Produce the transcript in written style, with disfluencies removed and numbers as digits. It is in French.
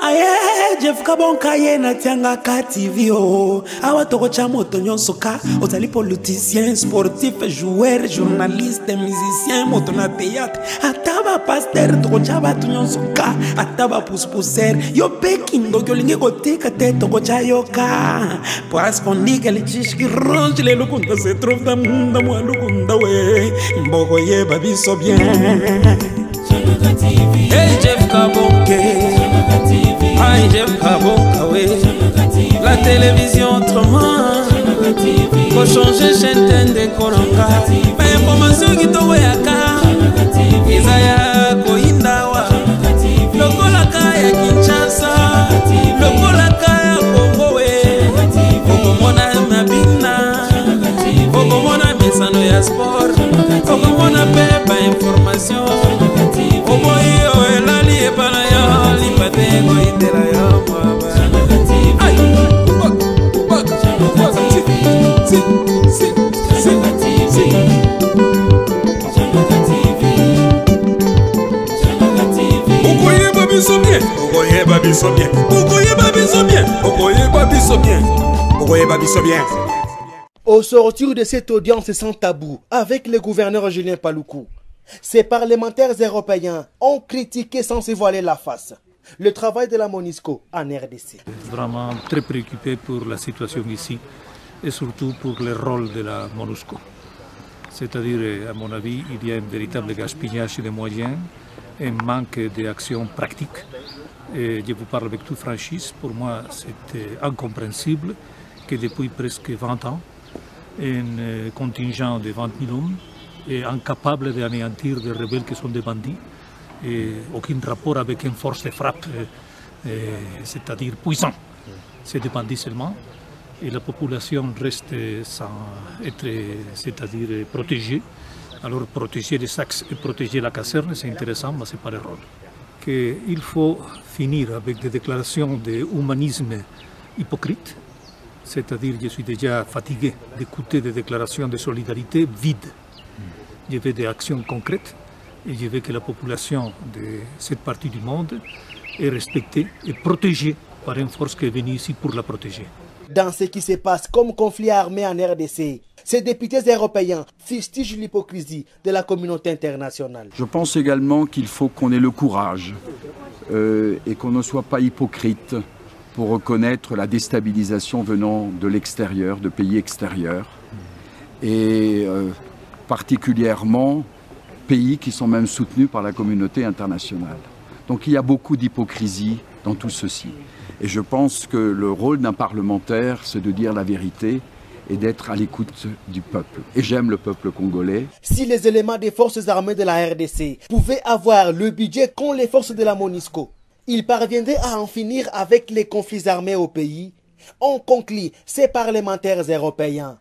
Aye, Jeff Kabonka ye na tianga ka TV o. Awa toko cha moto nyonso ka. Ozali politicien, sportif, joueur, journaliste, musicien, moto na théâtre. Ataba pasteur toko cha batu nyonso ka. Ataba pousser. Yo pekindo kyo linge kotika te toko cha yoka. Parce qu'on dit que les chiches qui rongent les lukunda se trouvent dans le monde moi lukunda we. Mboko ye babiso bien. Hey Jeff Kabonke, hey Jeff Kabonka, la télévision autrement, faut changer chaîne de Koronga, mais information qui te voyaka, Isaya Koindawa, le Kolaka ya Kinshasa, le Kolaka ya Kongo, Okomona Mabina, Okomona Mesano ya Sport, Okomona Pepa information. Au sortir de cette audience sans tabou avec le gouverneur Julien Paluku, ces parlementaires européens ont critiqué sans se voiler la face le travail de la MONUSCO en RDC. Vraiment très préoccupé pour la situation ici et surtout pour le rôle de la MONUSCO. C'est-à-dire, à mon avis, il y a un véritable gaspillage de moyens, un manque d'action pratique. Et je vous parle avec toute franchise, pour moi c'est incompréhensible que depuis presque 20 ans, un contingent de 20 000 hommes est incapable d'anéantir des rebelles qui sont des bandits, et aucun rapport avec une force de frappe, c'est-à-dire puissant. C'est des bandits seulement, et la population reste sans être, c'est-à-dire protégée. Alors protéger les sacs et protéger la caserne, c'est intéressant, mais ce n'est pas le rôle. Il faut finir avec des déclarations d'humanisme hypocrites, c'est-à-dire je suis déjà fatigué d'écouter des déclarations de solidarité vides. Je veux des actions concrètes et je veux que la population de cette partie du monde est respectée et protégée par une force qui est venue ici pour la protéger. Dans ce qui se passe comme conflit armé en RDC, ces députés européens fustigent l'hypocrisie de la communauté internationale. Je pense également qu'il faut qu'on ait le courage et qu'on ne soit pas hypocrite pour reconnaître la déstabilisation venant de l'extérieur, de pays extérieurs, et particulièrement pays qui sont même soutenus par la communauté internationale. Donc il y a beaucoup d'hypocrisie dans tout ceci. Et je pense que le rôle d'un parlementaire, c'est de dire la vérité et d'être à l'écoute du peuple. Et j'aime le peuple congolais. Si les éléments des forces armées de la RDC pouvaient avoir le budget qu'ont les forces de la MONUSCO, ils parviendraient à en finir avec les conflits armés au pays, ont conclu ces parlementaires européens.